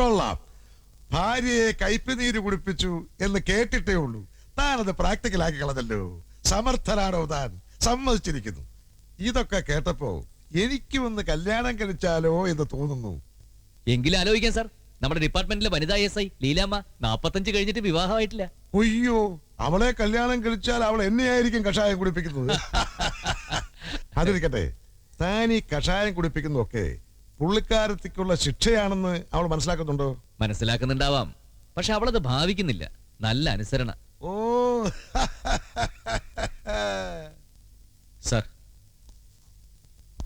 കൊള്ളാം. ഭാര്യയെ കയ്പുനീര് കുടിപ്പിച്ചു എന്ന് കേട്ടിട്ടേ ഉള്ളൂ. താനത് പ്രാക്ടിക്കലാക്കി കളഞ്ഞല്ലോ. സമർത്ഥനാണോ താൻ? സമ്മതിച്ചിരിക്കുന്നു. ഇതൊക്കെ കേട്ടപ്പോ എനിക്കും ഒന്ന് കല്യാണം കഴിച്ചാലോ എന്ന് തോന്നുന്നു. എങ്കിലും ആലോചിക്കാം സാർ. നമ്മുടെ ഡിപ്പാർട്ട്മെന്റിലെ വനിതാ SI ലീലാമ്മ 45 കഴിഞ്ഞിട്ട് വിവാഹമായിട്ടില്ല. അയ്യോ, അവളെ കല്യാണം കഴിച്ചാൽ അവൾ എന്നെയായിരിക്കും കഷായം കുടിപ്പിക്കുന്നത്. അതിരിക്കട്ടെ, താൻ ഈ കഷായം കുടിപ്പിക്കുന്നതൊക്കെ പുള്ളിക്കാരത്തിക്കുള്ള ശിക്ഷയാണെന്ന് അവൾ മനസ്സിലാക്കുന്നുണ്ടോ? മനസ്സിലാക്കുന്നുണ്ടാവാം. പക്ഷെ അവളത് ഭാവിക്കുന്നില്ല. നല്ല അനുസരണ. ഓ സാർ,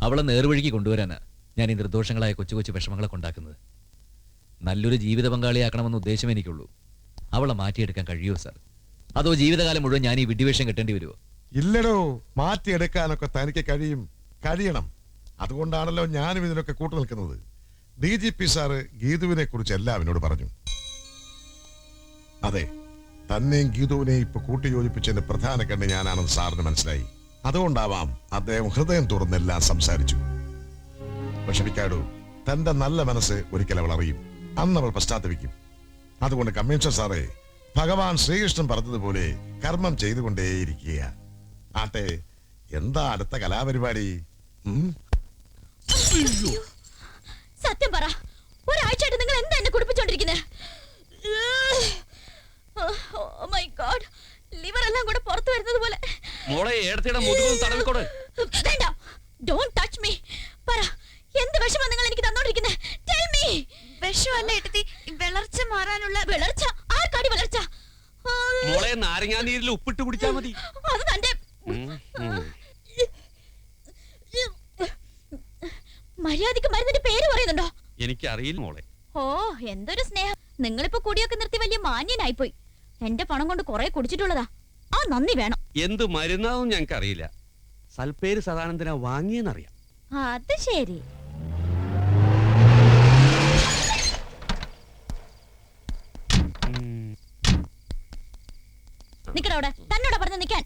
അവളെ നേർവഴിക്ക് കൊണ്ടുവരാനാ ഞാൻ ഈ നിർദോഷങ്ങളായ കൊച്ചു കൊച്ചു വിഷമങ്ങളെ ഉണ്ടാക്കുന്നത്. നല്ലൊരു ജീവിത പങ്കാളിയാക്കണമെന്ന ഉദ്ദേശം എനിക്കുള്ളൂ. അവളെ മാറ്റിയെടുക്കാൻ കഴിയുമോ സാർ? അതോ ജീവിതകാലം മുഴുവൻ ഞാൻ ഈ വിഡ്ഢിവേഷം കെട്ടേണ്ടി വരുമോ? ഇല്ലടോ, മാറ്റിയെടുക്കാനൊക്കെ തനിക്ക് കഴിയണം. അതുകൊണ്ടാണല്ലോ ഞാനും ഇതിനൊക്കെ കൂട്ടു നിൽക്കുന്നത്. DGP സാറ് ഗീതുവിനെ കുറിച്ച് എല്ലാം എന്നോട് പറഞ്ഞു. അതെ, തന്നെയും ഗീതുവിനെ ഇപ്പൊ കൂട്ടിയോജിപ്പിച്ചതിന്റെ പ്രധാന കണ്ണ് ഞാനാണെന്ന് സാറിന് മനസ്സിലായി. അതുകൊണ്ടാവാം അദ്ദേഹം ഹൃദയം തുറന്നെല്ലാം സംസാരിച്ചു. വിഷമിക്കാടൂ, തന്റെ നല്ല മനസ്സ് ഒരിക്കൽ അവൾ അറിയും. അന്ന് അവൾ പശ്ചാത്തപിക്കും. അതുകൊണ്ട് കമ്മീഷണർ സാറേ, ഭഗവാൻ ശ്രീകൃഷ്ണൻ പറഞ്ഞതുപോലെ കർമ്മം ചെയ്തുകൊണ്ടേയിരിക്കുക. ആട്ടെ, എന്താ അടുത്ത കലാപരിപാടി? സത്യം പറ, ഒരാഴ്ചയായിട്ട് നിങ്ങൾ എന്താ എന്നെ കുടിപ്പിച്ചോണ്ടിരിക്കുന്നത്? ഓ മൈ ഗോഡ്, ലിവർ എല്ലാം കൂടെ പുറത്തു വരുന്നത് പോലെ. മോളെ ഏടത്തിയുടെ മുതുകും തടവിക്കോട്. വേണ്ട, ഡോണ്ട് ടച്ച് മീ. പറ, എന്ത് വിഷമാണ് നിങ്ങൾ എനിക്ക് തന്നോണ്ടിരിക്കുന്നത്? Tell me. വിഷമല്ല ഏട്ടത്തി, വിളർച്ച മാറാനുള്ള. വിളർച്ച? ആർക്കാടി വിളർച്ച? മോളെ നാരങ്ങാനീരിൽ ഉപ്പിട്ട് കുടിച്ചാ മതി. അത് തന്റെ മര്യാദക്ക് മരുന്നിന്റെ പേര് പറയുന്നുണ്ടോ? എനിക്കറിയില്ല മോളെ. ഓ, എന്തൊരു സ്നേഹം. നിങ്ങളിപ്പോ കുടിയൊക്കെ നിർത്തി വലിയ മാന്യനായിപ്പോയി. എന്റെ പണം കൊണ്ട് കുറെ കുടിച്ചിട്ടുള്ളതാ. ആ നന്ദി വേണം. എന്ത് മരുന്നാവും ഞങ്ങൾക്ക് അറിയില്ല. സൽപ്പേര് സദാനന്ദന വാങ്ങിയെന്നറിയാം. അത് ശരി. നിക്കടവിടെ. തന്നോടാ പറഞ്ഞു നിക്കാൻ.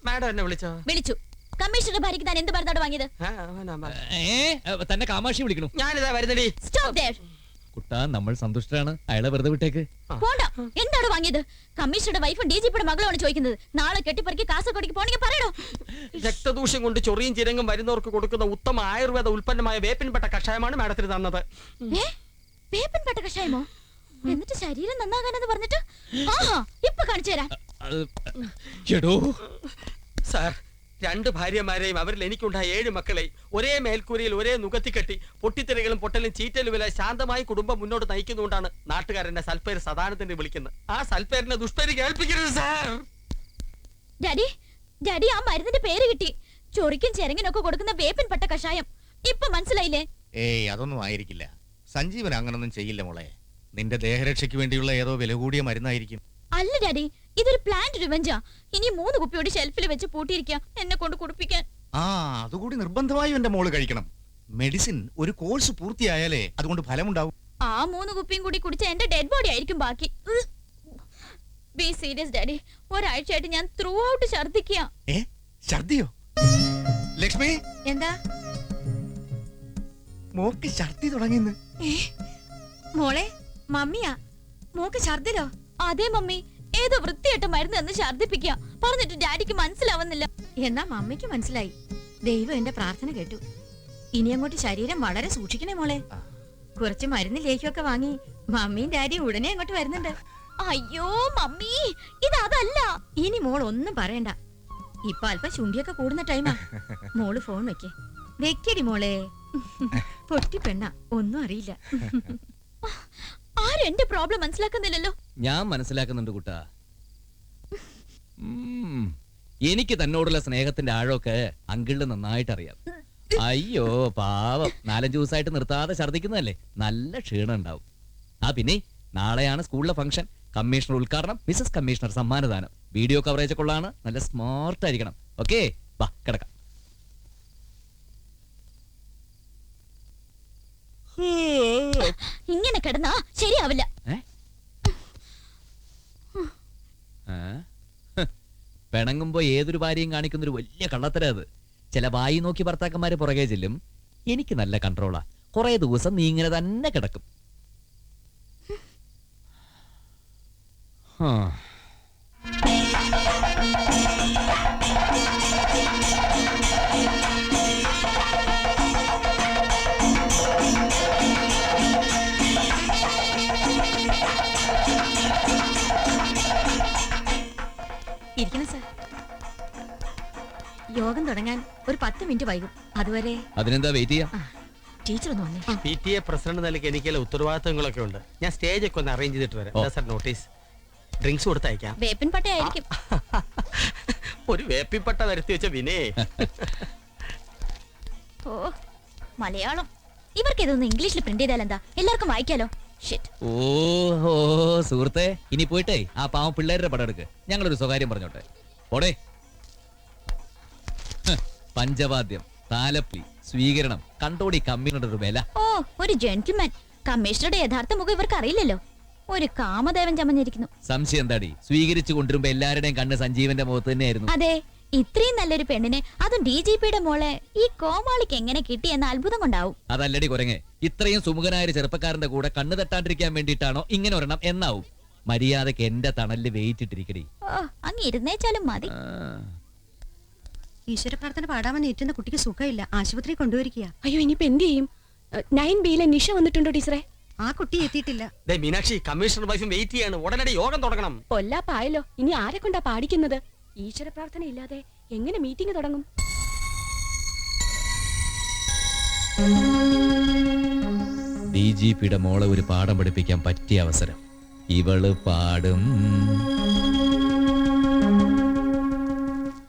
മാഡം എന്നെ വിളിച്ചു. കമ്മീഷണറുടെ ഭാര്യക്ക് താൻ എന്ത് മരുന്നോട് വാങ്ങിയത്? തന്നെ കാമാക്ഷി വിളിക്കണു. ഞാനിതാ വരുന്നടി. Stop there. കുട്ടാ, നമ്മൾ സന്തുഷ്ടരാണ്. അയാളെ വെറുതെ വിട്ടേക്ക്. പോണ്ട. എന്താണ് വാങ്ങിയത്? കമ്മീഷണറുടെ വൈഫും DGPയുടെ മകളുമാണ് ചോദിക്കുന്നത്. നാളെ കെട്ടിപ്പറിക്ക് കാസർഗോഡേക്ക് പോണെങ്കിൽ പറയണോ? രക്തദൂഷ്യം കൊണ്ട് ചൊറിയും ചിരങ്ങും വരുന്നവർക്ക് കൊടുക്കുന്ന ഉത്തമ ആയുർവേദ ഉൽപ്പന്നമായ വേപ്പിൻപെട്ട കഷായമാണ് മാഡത്തിന് തന്നത്. വേപ്പിൻപെട്ട കഷായമോ? എന്നിട്ട് ശരീരം നന്നാകാനെന്ന് പറഞ്ഞിട്ട്? ആഹാ, ഇപ്പൊ കാണിച്ചു തരാം. സാർ, 2 ഭാര്യമാരെയും അവരിൽ എനിക്കുണ്ടായ 7 മക്കളെ ഒരേ മേൽക്കൂരയിൽ ഒരേ നുകത്തിക്കെട്ടി പൊട്ടിത്തെറികളും പൊട്ടലും ചീറ്റലുമില്ല ശാന്തമായി കുടുംബം മുന്നോട്ട് നയിക്കുന്നുകൊണ്ടാണ് നാട്ടുകാരന്റെ സൽപ്പേര് സദാനന്ദനെ വിളിക്കുന്നത്. ആ സൽപ്പേരിനെ ദുഷ്പേര് കേൾപ്പിക്കരുത് സാർ. ഡാഡി, ആ മരുന്നിന്റെ പേര് കിട്ടി. ചൊറിക്കും ചെരങ്ങിനൊക്കെ കൊടുക്കുന്ന വേപ്പിൻപെട്ട കഷായം. ഇപ്പൊ മനസ്സിലായില്ലേ? ഏയ്, അതൊന്നും ആയിരിക്കില്ല. സഞ്ജീവൻ അങ്ങനൊന്നും ചെയ്യില്ല മോളെ. നിന്റെ ദേഹരക്ഷയ്ക്ക് വേണ്ടിയുള്ള ഏതോ വില കൂടിയ മരുന്നായിരിക്കും. അല്ല ഡാഡി, ഇതൊരു പ്ലാന്റ് റിവെഞ്ചാ. ഇനി 3 കുപ്പിയോട് ഷെൽഫിൽ വെച്ച് പൂട്ടിയിരിക്കുക എന്നെ കൊണ്ട് കുടിപ്പിക്കാൻ. ആ, അതുകൂടി നിർബന്ധമായും എന്റെ മോള് കഴിക്കണം. മെഡിസിൻ ഒരു കോഴ്സ് പൂർത്തിയായാലേ അതുകൊണ്ട് ഫലമുണ്ടാവും. ആ 3 കുപ്പിയും കൂടി കുടിച്ച എന്റെ ഡെഡ് ബോഡി ആയിരിക്കും ബാക്കി. Be serious daddy. ഒരാഴ്ചയായിട്ട് ഞാൻ ത്രൂ ഔട്ട് ഛർദിക്കുക. ഛർദിയോ? ലക്ഷ്മി, എന്താ മോക്ക് ഛർദി തുടങ്ങിന്ന്? മോളെ, മമ്മിയാ മോക്ക് ഛർദിലോ? അതെ മമ്മി, ഏതോ വൃത്തിയായിട്ട് മരുന്ന് എന്ന് ഛർദിപ്പിക്കുക. പറഞ്ഞിട്ട് ഡാഡിക്ക് മനസ്സിലാവുന്നില്ല. എന്നാ മമ്മിക്ക് മനസ്സിലായി. ദൈവം എന്റെ പ്രാർത്ഥന കേട്ടു. ഇനി അങ്ങോട്ട് ശരീരം വളരെ സൂക്ഷിക്കണേ മോളെ. കുറച്ച് മരുന്ന് ലേക്കൊക്കെ വാങ്ങി മമ്മിയും ഡാഡിയും ഉടനെ അങ്ങോട്ട് വരുന്നുണ്ട്. അയ്യോ മമ്മി, ഇതല്ല. ഇനി മോൾ ഒന്നും പറയണ്ട. ഇപ്പൊ അല്പം ചുണ്ടിയൊക്കെ കൂടുന്ന ടൈമാ. മോള് ഫോൺ വെക്കടി മോളെ. പൊട്ടി പെണ്ണ, ഒന്നും അറിയില്ല. ആരും എന്റെ പ്രോബ്ലം മനസ്സിലാക്കുന്നില്ലല്ലോ. ഞാൻ മനസ്സിലാക്കുന്നുണ്ട് കുട്ടാ. എനിക്ക് തന്നോടുള്ള സ്നേഹത്തിന്റെ ആഴമൊക്കെ അങ്കിളിന് നന്നായിട്ട് അറിയാം. അയ്യോ പാവം, 4-5 ദിവസമായിട്ട് നിർത്താതെ ഛർദിക്കുന്നതല്ലേ. നല്ല ക്ഷീണം ഉണ്ടാവും. പിന്നെ നാളെയാണ് സ്കൂളിലെ ഫംഗ്ഷൻ. കമ്മീഷണർ ഉദ്ഘാടനം, മിസസ് കമ്മീഷണർ സമ്മാനദാനം. വീഡിയോ കവറേജ് ഒക്കെ ഉള്ളതാണ്. നല്ല സ്മാർട്ട് ആയിരിക്കണം. ഓക്കെ, വാ കിടക്കാം. ഇങ്ങനെ കിടന്നാ ശരിയാവില്ല. പിണങ്ങുമ്പോ ഏതൊരു ഭാര്യയും കാണിക്കുന്നൊരു വലിയ കള്ളത്തര അത്. ചില വായി നോക്കി ഭർത്താക്കന്മാര് പുറകെ ചെല്ലും. എനിക്ക് നല്ല കൺട്രോളാ. കുറെ ദിവസം നീ ഇങ്ങനെ തന്നെ കിടക്കും. ആ. ഇരിക്കണം സാർ. യോഗം തുടങ്ങാൻ ഒരു 10 മിനിറ്റ് വൈകും. അതുവരെ അതിനെന്താ വെയിറ്റ് ചെയ്യാം? ടീച്ചർ ഒന്ന് വന്നേ. PTA പ്രസിഡന്റ് നിലയ്ക്ക് എനിക്കുള്ള ഉത്തരവാദിത്തങ്ങളൊക്കെ ഉണ്ട്. ഞാൻ സ്റ്റേജ് ഒക്കെ ഒന്ന് അറേഞ്ച് ചെയ്തിട്ട് വരാം. സാർ നോട്ടീസ് ഡ്രിങ്ക്സ് കൊടുത്തയക്കാം. വേപ്പിൻ പട്ടയായിരിക്കും. ഒരു വേപ്പിപ്പട്ട വരുത്തി വെച്ച വിനേ. ഓ മലയാളം ഇവർക്ക് ഇതൊന്ന് ഇംഗ്ലീഷിൽ പ്രിന്റ് ചെയ്താലെന്താ, എല്ലാവർക്കും വായിക്കാലോ. ഷിറ്റ്. ഓ സുഹൃത്തെ, ഇനി പോയിട്ടേ ആ പാവം പിള്ളേരുടെ പടം എടുക്ക്. ഞങ്ങളൊരു സ്വകാര്യം പറഞ്ഞോട്ടെ. ഓടേ. പഞ്ചവാദ്യം, താലപ്പി, സ്വീകരണം, കണ്ടോടി കമ്മിയുടെ ഒരു വില. ഓ ഒരു ജെന്റിൽമാൻ. കമ്മീഷണറുടെ യഥാർത്ഥ മുഖം ഇവർക്ക് അറിയില്ലല്ലോ. ഒരു കാമദേവൻ ചമഞ്ഞിരിക്കുന്നു. സംശയം എന്താടി? സ്വീകരിച്ചു കൊണ്ടുവരുമ്പോ എല്ലാവരുടെയും കണ്ണ് സഞ്ജീവന്റെ മുഖത്ത് തന്നെയായിരുന്നു. അതെ, ഇത്രയും നല്ലൊരു പെണ്ണിനെ, അതും DGPയുടെ മോളെ ഈ കോമാളിക്ക് എങ്ങനെ കിട്ടിയെന്ന അത്ഭുതം കൊണ്ടാവും. അതല്ലടി കുരങ്ങെ, ഇത്രയും സുമുഖനായ ഒരു ചെറുപ്പക്കാരന്റെ കൂടെ കണ്ണ് തട്ടാണ്ടിരിക്കാൻ വേണ്ടിയിട്ടാണോ ഇങ്ങനെ ഒരെണ്ണം എന്നാവും. മര്യാദക്ക് എന്റെ തണലില് വെയിറ്റ് ഇട്ടിരിക്കടി. ഓ അങ്ങ് ഇരുന്നേച്ചാലും മതി. ഈശ്വര പ്രാർത്ഥന പാടാമെന്ന് ഏറ്റുന്ന കുട്ടിക്ക് സുഖമില്ല, ആശുപത്രി കൊണ്ടുവരിക. അയ്യോ ഇനിയിപ്പോ എന്ത് ചെയ്യും? 9Bയിലെ നിഷ വന്നിട്ടുണ്ടോ ടീച്ചറെ? ആ കുട്ടി എത്തിയിട്ടില്ല. മീനാക്ഷി, കമ്മീഷണർ വൈഫും വെയിറ്റ് ചെയ്യാണ്. ഉടനടി യോഗം തുടങ്ങണം. പൊല്ലാപ്പായല്ലോ. ഇനി ആരെ കൊണ്ടാ പാടിക്കുന്നത്? ഈശ്വര പ്രാർത്ഥന ഇല്ലാതെ എങ്ങനെ മീറ്റിംഗ് തുടങ്ങും? DGPയുടെ മോളെ ഒരു പാഠം പഠിപ്പിക്കാൻ പറ്റിയ അവസരം. ഇവള് പാടും.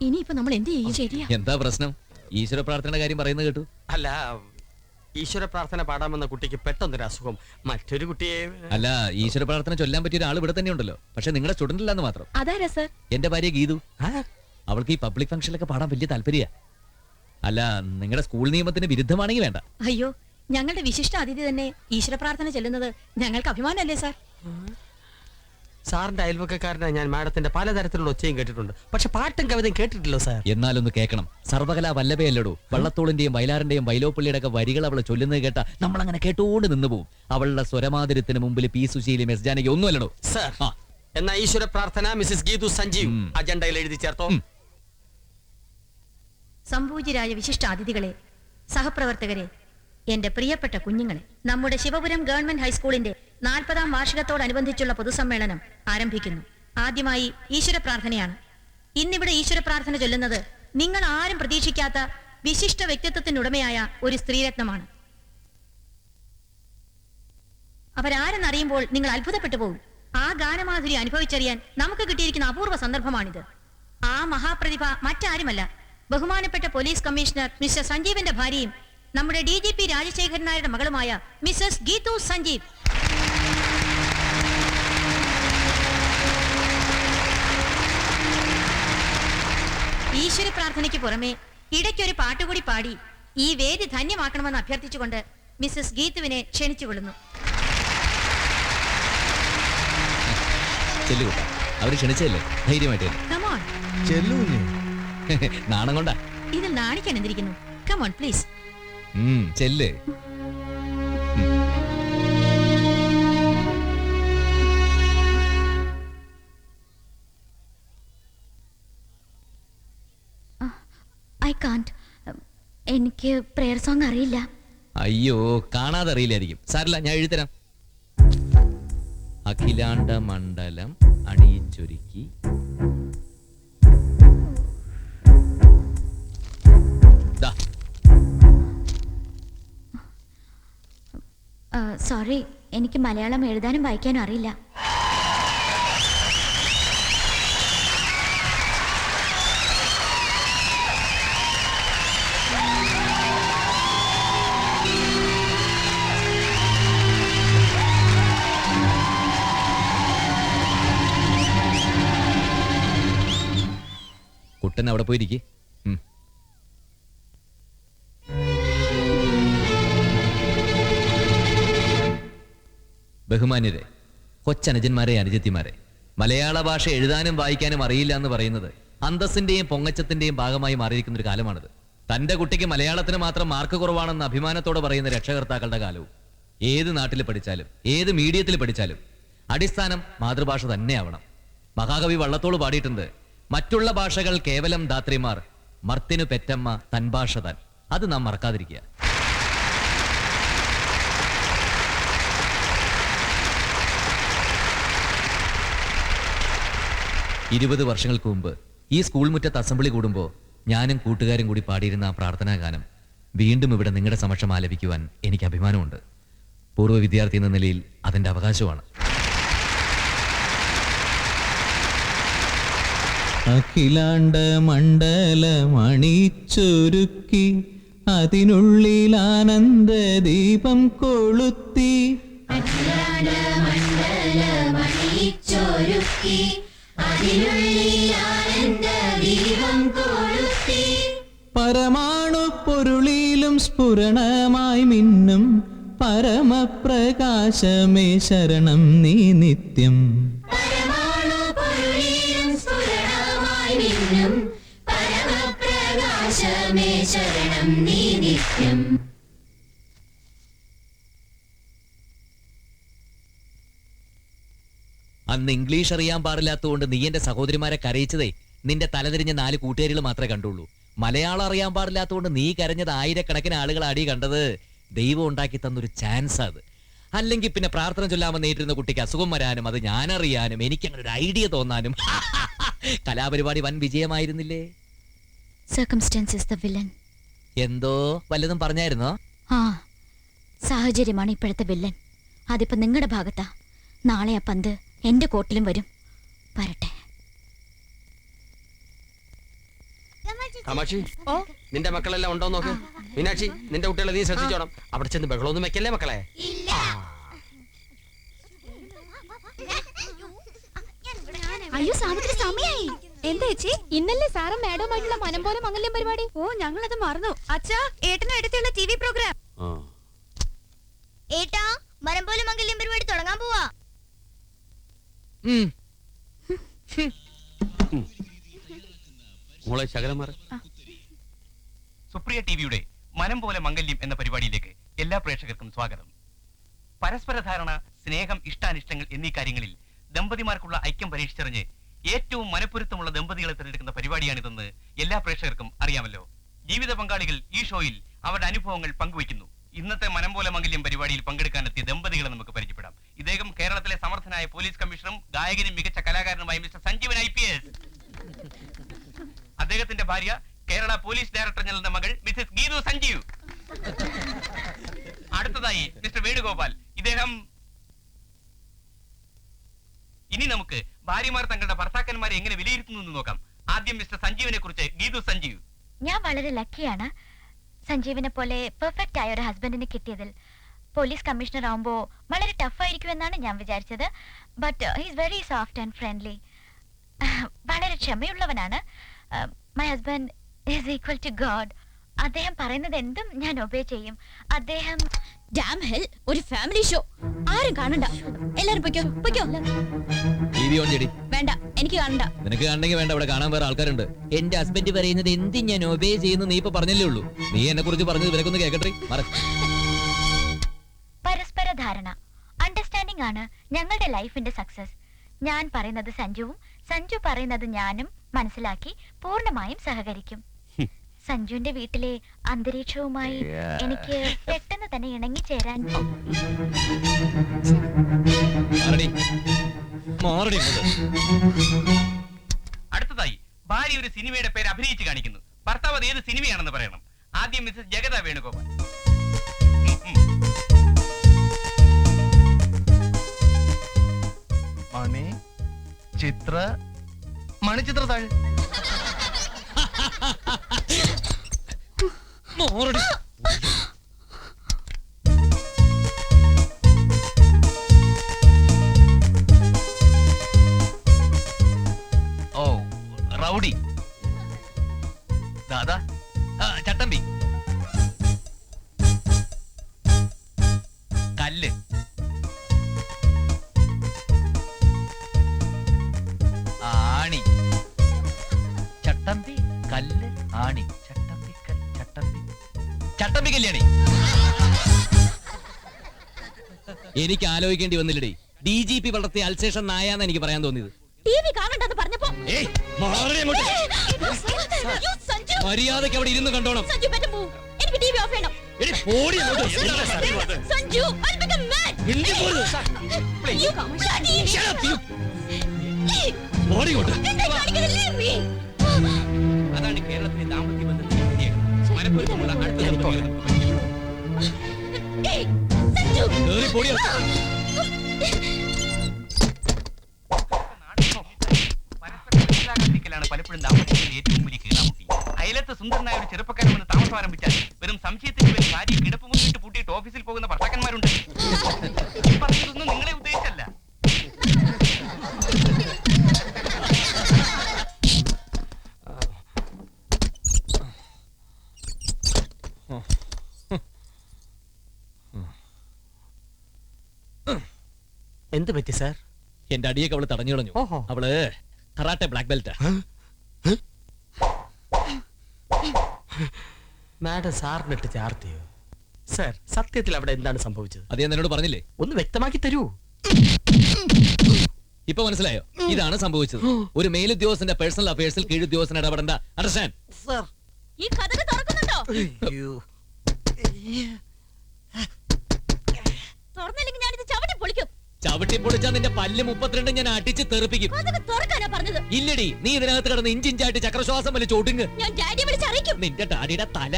ഇനിയിപ്പോ നമ്മൾ എന്ത് ചെയ്യും? ശരിയാ. എന്താ പ്രശ്നം? ഈശ്വര പ്രാർത്ഥനയുടെ കാര്യം പറയുന്നത് കേട്ടു. അല്ല, ഈശ്വര പ്രാർത്ഥന പാടാമെന്ന കുട്ടിക്ക് പെട്ടെന്നൊരു അസുഖം. മറ്റൊരു കുട്ടിയെ അല്ല, ഈശ്വര പ്രാർത്ഥന ചൊല്ലാൻ പറ്റിയ ഒരാൾ ഇവിടെ തന്നെ ഉണ്ടല്ലോ. പക്ഷെ നിങ്ങളുടെ സ്റ്റുഡന്റ് ഇല്ലാന്ന് മാത്രം. അതാരാ സർ? എന്റെ ഭാര്യ ഗീതു. ആ? അവൾക്ക് ഈ പബ്ലിക് ഫംഗ്ഷനിലൊക്കെ പാടാൻ വലിയ താല്പര്യ. അല്ല, നിങ്ങളുടെ സ്കൂൾ നിയമത്തിന് വിരുദ്ധമാണെങ്കിൽ വേണ്ട. അയ്യോ, ഞങ്ങളുടെ വിശിഷ്ട അതിഥി തന്നെ ഈശ്വര പ്രാർത്ഥന ചെല്ലുന്നത് ഞങ്ങൾക്ക് അഭിമാനമല്ലേ സാർ? സാറിന്റെ അയൽവക്കക്കാരനാണ് ഞാൻ. മാഡത്തിന്റെ പലതരത്തിലുള്ള ഒച്ചയും കേട്ടിട്ടുണ്ട്, പക്ഷെ പാട്ടും കവിതയും കേട്ടിട്ടില്ലോ സാർ. എന്നാലൊന്ന് കേൾക്കണം. സർവകലാ വല്ലഭയല്ലടോ. വള്ളത്തോളിന്റെയും വയലാറിന്റെയും വൈലോപ്പള്ളിയുടെ ഒക്കെ വരികൾ അവളെ ചൊല്ലുന്നത് കേട്ട നമ്മളങ്ങനെ കേട്ടോണ്ട് നിന്ന് പോവും. അവളുടെ സ്വരമാതിരത്തിന് മുമ്പിൽ പി സുശീലും എസ് ജാനകി ഒന്നുമല്ലടോ. സാർ, ആ. എന്നാ ഈശ്വര പ്രാർത്ഥന മിസ്സസ് ഗീതു സഞ്ജീവ് ഉം. അജണ്ടയിൽ എഴുതി ചേർത്തോ. സംപൂജ്യരായ വിശിഷ്ട അതിഥികളെ, സഹപ്രവർത്തകരെ, എന്റെ പ്രിയപ്പെട്ട കുഞ്ഞുങ്ങളെ, നമ്മുടെ ശിവപുരം ഗവൺമെന്റ് ഹൈസ്കൂളിന്റെ 40ാം വാർഷികത്തോടനുബന്ധിച്ചുള്ള പൊതുസമ്മേളനം ആരംഭിക്കുന്നു. ആദ്യമായി ഈശ്വര പ്രാർത്ഥനയാണ്. ഇന്നിവിടെ ഈശ്വര പ്രാർത്ഥന ചൊല്ലുന്നത് നിങ്ങൾ ആരും പ്രതീക്ഷിക്കാത്ത വിശിഷ്ട വ്യക്തിത്വത്തിനുടമയായ ഒരു സ്ത്രീരത്നമാണ്. അവരാരെന്നറിയുമ്പോൾ നിങ്ങൾ അത്ഭുതപ്പെട്ടു പോകും. ആ ഗാനമാധുരി അനുഭവിച്ചറിയാൻ നമുക്ക് കിട്ടിയിരിക്കുന്ന അപൂർവ സന്ദർഭമാണിത്. ആ മഹാപ്രതിഭ മറ്റാരുമല്ല, ബഹുമാനപ്പെട്ട പോലീസ് കമ്മീഷണർ മിസ്റ്റർ സഞ്ജീവിന്റെ ഭാര്യയും നമ്മുടെ DGP രാജശേഖരൻ നായരുടെ മകളുമായ മിസ്സസ് ഗീതു സഞ്ജീവ്. ഈശ്വര പ്രാർത്ഥനയ്ക്ക് പുറമെ ഇടയ്ക്കൊരു പാട്ടുകൂടി പാടി ഈ വേദി ധന്യമാക്കണമെന്ന് അഭ്യർത്ഥിച്ചുകൊണ്ട് മിസ്സസ് ഗീതുവിനെ ക്ഷണിച്ചുകൊള്ളുന്നു. ചെല്ലുകൂട്ട, അവര് ക്ഷണിച്ചല്ലേ, ധൈര്യമായിട്ട് ചെല്ല്. Come on. നാണം കൊണ്ടാ. ഇതിൽ നാണിക്കാൻ എന്തിരിക്കുന്നു? Come on, please. ചെല്ല്. I can't. എനിക്ക് പ്രെയർ സോങ് അറിയില്ല. അയ്യോ, കാണാതെ അറിയില്ലായിരിക്കും. സാരില്ല, ഞാൻ എഴുതരാം. അഖിലാണ്ട മണ്ഡലം അണിയിച്ചൊരുക്കി സോറി, എനിക്ക് മലയാളം എഴുതാനും വായിക്കാനും അറിയില്ല. കുട്ടൻ അവിടെ പോയിരിക്കെ. ബഹുമാന്യരെ, കൊച്ചനുജന്മാരെ, അനുജത്തിമാരെ, മലയാള ഭാഷ എഴുതാനും വായിക്കാനും അറിയില്ല എന്ന് പറയുന്നത് അന്തസ്സിന്റെയും പൊങ്ങച്ചത്തിന്റെയും ഭാഗമായി മാറിയിരിക്കുന്ന ഒരു കാലമാണിത്. തന്റെ കുട്ടിക്ക് മലയാളത്തിന് മാത്രം മാർക്ക് കുറവാണെന്ന് അഭിമാനത്തോടെ പറയുന്ന രക്ഷകർത്താക്കളുടെ കാലവും. ഏത് നാട്ടിൽ പഠിച്ചാലും ഏത് മീഡിയത്തിൽ പഠിച്ചാലും അടിസ്ഥാനം മാതൃഭാഷ തന്നെയാവണം. മഹാകവി വള്ളത്തോൾ പാടിയിട്ടുണ്ട്, മറ്റുള്ള ഭാഷകൾ കേവലം ധാത്രിമാർ, മർത്തിനു പെറ്റമ്മ തൻ ഭാഷ താൻ. അത് നാം മറക്കാതിരിക്കുക. ഇരുപത് വർഷങ്ങൾക്ക് മുമ്പ് ഈ സ്കൂൾ മുറ്റത്ത് അസംബ്ലി കൂടുമ്പോൾ ഞാനും കൂട്ടുകാരും കൂടി പാടിയിരുന്ന ആ പ്രാർത്ഥനാ ഗാനം വീണ്ടും ഇവിടെ നിങ്ങളുടെ സമക്ഷം ആലപിക്കുവാൻ എനിക്ക് അഭിമാനമുണ്ട്. പൂർവ്വ വിദ്യാർത്ഥി എന്ന നിലയിൽ അതെന്റെ അവകാശമാണ്. അഖിലാണ്ട മണ്ഡലമണിച്ചൊരുക്കി അതിനുള്ളിൽ ആനന്ദ ദീപം കൊളുത്തി പരമാണു പൊരുളിലും സ്ഫുരണമായി മിന്നും പരമപ്രകാശമേ ശരണം നീ നിത്യം. അന്ന് ഇംഗ്ലീഷ് അറിയാൻ പാടില്ലാത്തതുകൊണ്ട് നീ എന്റെ സഹോദരിമാരെ കരയിച്ചതേ നിന്റെ തലതിരിഞ്ഞ 4 കൂട്ടുകാരികൾ മാത്രമേ കണ്ടുള്ളൂ. മലയാളം അറിയാൻ പാടില്ലാത്തതുകൊണ്ട് നീ കരഞ്ഞത് ആയിരക്കണക്കിന് ആളുകൾ അടി കണ്ടത് ദൈവം ഉണ്ടാക്കി തന്നൊരു ചാൻസ് അത്. അല്ലെങ്കിൽ പിന്നെ പ്രാർത്ഥന ചൊല്ലാമെന്ന് നേരിടുന്ന കുട്ടിക്ക് അസുഖം വരാനും അത് ഞാനറിയാനും എനിക്ക് അങ്ങനെ ഒരു ഐഡിയ തോന്നാനും കലാപരിപാടി വൻ വിജയമായിരുന്നില്ലേ? Circumstances the villain. എന്തോ വല്ലതും പറഞ്ഞായിരുന്നോ? ആ, സാഹചര്യമാണ് ഇപ്പോഴത്തെ വില്ലൻ. അതിപ്പോ നിങ്ങളുടെ ഭാഗത്താ. നാളെ ആ പന്ത് എന്റെ കോർട്ടിലും വരും. വരട്ടെ. കാമാക്ഷി, നിന്റെ മക്കളെല്ലാം ഉണ്ടോ നോക്ക്. മീനാക്ഷി, നിന്റെ കുട്ടികളെ നീ ശ്രദ്ധിച്ചോണം. അവിടെ ചെന്ന് ബഹളമൊന്നും വെക്കല്ലേ മക്കളെ. അയ്യോ, സാവിത്രി സമയായി. എന്താ ചേച്ചി? ഇന്നല്ലേ സാറും മാഡവുമായിട്ടുള്ള മനം പോലെ മംഗല്യം പരിപാടി. ഓ, ഞങ്ങളത് മറന്നു. അച്ഛാ, ഏട്ടനും എടുത്തുള്ള TV പ്രോഗ്രാം. ഏട്ടാ, മരം പോലെ മംഗല്യം പരിപാടി തുടങ്ങാൻ പോവാ. മോളെ ശകലമാർ. സുപ്രിയ ടിവിയുടെ മനം പോലെ മംഗല്യം എന്ന പരിപാടിയിലേക്ക് എല്ലാ പ്രേക്ഷകർക്കും സ്വാഗതം. പരസ്പര ധാരണ, സ്നേഹം, ഇഷ്ടാനിഷ്ടങ്ങൾ എന്നീ കാര്യങ്ങളിൽ ദമ്പതിമാർക്കുള്ള ഐക്യം പരീക്ഷിച്ചറിഞ്ഞ് ഏറ്റവും മനപ്പൊരുത്തമുള്ള ദമ്പതികളെ തിരഞ്ഞെടുക്കുന്ന പരിപാടിയാണിതെന്ന് എല്ലാ പ്രേക്ഷകർക്കും അറിയാമല്ലോ. ജീവിത പങ്കാളികൾ ഈ ഷോയിൽ അവരുടെ അനുഭവങ്ങൾ പങ്കുവയ്ക്കുന്നു. ഇന്നത്തെ മനം പോലെ മംഗല്യം പരിപാടിയിൽ പങ്കെടുക്കാനെത്തിയ ദമ്പതികളെ നമുക്ക് പരിചയപ്പെടാം. ഇദ്ദേഹം കേരളത്തിലെ സമർത്ഥനായ പോലീസ് കമ്മീഷണറും ഗായകനും മികച്ച കലാകാരനുമായ മിസ്റ്റർ സഞ്ജീവൻ IPS. അദ്ദേഹത്തിന്റെ ഭാര്യ കേരള പോലീസ് ഡയറക്ടർ ജനറലിന്റെ മകൾ മിസസ് ഗീതു സഞ്ജീവ്. അടുത്തതായി മിസ്റ്റർ വേണുഗോപാൽ. ഇദ്ദേഹം. ഇനി നമുക്ക് ഭാര്യമാർ തങ്ങളുടെ ഭർത്താക്കന്മാരെ എങ്ങനെ വിലയിരുത്തുന്നു എന്ന് നോക്കാം. ആദ്യം മിസ്റ്റർ സഞ്ജീവിനെ കുറിച്ച് ഗീതു സഞ്ജീവ്. ഞാൻ വളരെ ലക്കിയാണ് സഞ്ജീവിനെ പോലെ പെർഫെക്റ്റ് ആയ ഒരു ഹസ്ബൻഡിനെ കിട്ടിയതിൽ. പോലീസ് കമ്മീഷണർ ആവുമ്പോൾ വളരെ ടഫ് ആയിരിക്കുമെന്നാണ് ഞാൻ വിചാരിച്ചത്. But he's very soft and friendly. വളരെ ക്ഷമയുള്ളവനാണ്. My husband is equal to God. അദ്ദേഹം പറയുന്നത് എന്തും ഞാൻ ഒബേ ചെയ്യും. അദ്ദേഹം ഡാം ഹെൽ ഒരു ഫാമിലി ഷോ. ആരും കാണണ്ട. എല്ലാരും പൊയ്ക്കോ പൊയ്ക്കോ. TV ഓൺ ചെയ്യടി. വേണ്ട, എനിക്ക് കാണണ്ട. നിനക്ക് കാണണമെങ്കിൽ വേണ്ട, ഇവിടെ കാണാൻ വേറെ ആൾക്കാരുണ്ട്. എന്റെ ഹസ്ബൻഡ് പറയുന്നത് എന്തും ഞാൻ ഒബേ ചെയ്യുന്നു നീ ഇപ്പൊ പറഞ്ഞല്ലേ ഉള്ളൂ. നീ എന്നെ കുറിച്ച് പറഞ്ഞത് ഇവരൊക്കെ കേക്കട്ടെ. പരസ്പര ധാരണ, അണ്ടർസ്റ്റാൻഡിംഗ് ആണ് ഞങ്ങളുടെ ലൈഫിന്റെ സക്സസ്. ഞാൻ പറയുന്നത് സഞ്ജുവും സഞ്ജു പറയുന്നത് ഞാനും മനസ്സിലാക്കി പൂർണ്ണമായും സഹകരിക്കും. സഞ്ജുവിന്റെ വീട്ടിലെ അന്തരീക്ഷവുമായി എനിക്ക് പെട്ടെന്ന് തന്നെ ഇണങ്ങിച്ചേരാൻ. അടുത്തതായി ഭാര്യ ഒരു സിനിമയുടെ പേര് അഭിനയിച്ച് കാണിക്കുന്നു. ഭർത്താവ് അത് ഏത് സിനിമയാണെന്ന് പറയണം. ആദ്യം മിസസ് ജഗത വേണുഗോപാൽ. മണിച്ചിത്ര താഴ്. ഓ, റൗഡി. ദാദാ, ചട്ടമ്പി. കല്ല്. ആണി. ചട്ടമ്പി, കല്ല്, ആണി. ചട്ടമ്പി, ചട്ടമ്പി, ചട്ടമ്പി കല്യാണി. എനിക്ക് ആലോചിക്കേണ്ടി വന്നില്ലടേ. DGP വളർത്തിയ അൽസേഷൻ നായാന്ന് എനിക്ക് പറയാൻ തോന്നിയത്. ടിവി കാണണ്ടെന്ന് പറഞ്ഞപ്പോ ഏയ്, മാറി അങ്ങോട്ട്. മര്യാദയ്ക്ക് അവിടെ ഇരുന്ന് കണ്ടോണം. Sanju better move. എനിക്ക് ടിവി ഓഫ് ചെയ്യണം. എടി, പോടി അങ്ങോട്ട്. Sanju, I'll become mad. മിണ്ടി പോരുത്. You bloody idiot. Shut up, you. പോടി ഇങ്ങോട്ട്. എന്താ കാണിക്കുന്നത്? Leave me. അതാണ് കേരളത്തിലെ ദാമ്പത്യ ബന്ധത്തിന്റെ പ്രത്യേകത. മനഃപൂർവ്വമുള്ള അടുത്ത ദമ്പതികളെ നമുക്ക് പരിചയപ്പെടാം. Hey, സഞ്ജു. കേറി പോടി അങ്ങോട്ട്. പരസ്പരം മനസ്സിലാകാതിരിക്കലാണ് പലപ്പോഴും ദാമ്പത്യത്തിന്റെ ഏറ്റവും വലിയ കീറാമുട്ടി. അയലത്ത് സുന്ദരനായ ഒരു ചെറുപ്പക്കാരൻ വന്ന് താമസം ആരംഭിച്ചാൽ വെറും സംശയത്തിന്റെ പേരിൽ ഭാര്യ കിടപ്പുമുറിയിട്ട് പൂട്ടിയിട്ട് ഓഫീസിൽ പോകുന്ന ഭർത്താക്കന്മാരുണ്ട്. ഈ പറഞ്ഞതൊന്നും നിങ്ങളെ ഉദ്ദേശിച്ചല്ല. എന്ത് പറ്റി സാർ? എന്റെ അടിയൊക്കെ അവള് തടഞ്ഞു കളഞ്ഞു. ഓഹോ. അവള് കറാട്ടെ ബ്ലാക്ക് ബെൽറ്റ്. മാഡം സാറിനിട്ട് ചാർത്തിയോ? സാർ, സത്യത്തിൽ അവിടെ എന്താണ് സംഭവിച്ചത്? അത് ഞാൻ എന്നോട് പറഞ്ഞില്ലേ? ഒന്ന് വ്യക്തമാക്കി തരൂ. ഇപ്പൊ മനസ്സിലായോ? ഇതാണ് സംഭവിച്ചത്. ഒരു മേലുദ്യോഗസ്ഥന്റെ പേഴ്സണൽ അഫയേഴ്സിൽ കീഴുദ്യോഗസ്ഥൻ ഇടപെടണ്ട. അണ്ടർസ്റ്റാൻഡ്? സാർ, ഈ കഥക് തുറക്കുന്നുണ്ടോ? തുറന്നില്ലെങ്കിൽ ഞാനിത് ചവിട്ടി പൊളിക്കും. ചവിട്ടി പൊളിച്ചാ നിന്റെ പല്ല് 32 ഞാൻ അടിച്ച് തെറിപ്പിക്കും. കഥക് തുറക്കാനാ പറഞ്ഞത്. ഇല്ലടി, നീ ഇതിനകത്ത് കിടന്ന് ഇഞ്ചിഞ്ചായിട്ട് ചക്രശ്വാസം വലിച്ച് ഒടുങ്ങ്. ഞാൻ ഡാഡിയെ വിളിച്ചറിയിക്കും. നിന്റെ ഡാഡിയുടെ തല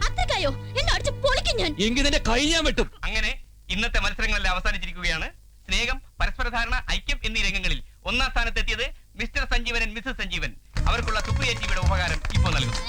അത്രക്കായോ? എന്നെ അടിച്ച് പൊളിക്കും ഞാൻ. എങ്കിൽ നിന്റെ കൈ ഞാൻ വെട്ടും. അങ്ങനെ ഇന്നത്തെ മത്സരങ്ങളെല്ലാം അവസാനിച്ചിരിക്കുകയാണ്. സ്നേഹം, പരസ്പരധാരണ, ഐക്യം എന്നീ രംഗങ്ങളിൽ ഒന്നാം സ്ഥാനത്തെത്തിയത് മിസ്റ്റർ സഞ്ജീവൻ, മിസ്സസ് സഞ്ജീവൻ. അവർക്കുള്ള സുപ്രിയ ടിവിയുടെ ഉപകാരം ഇപ്പോൾ നൽകുന്നു.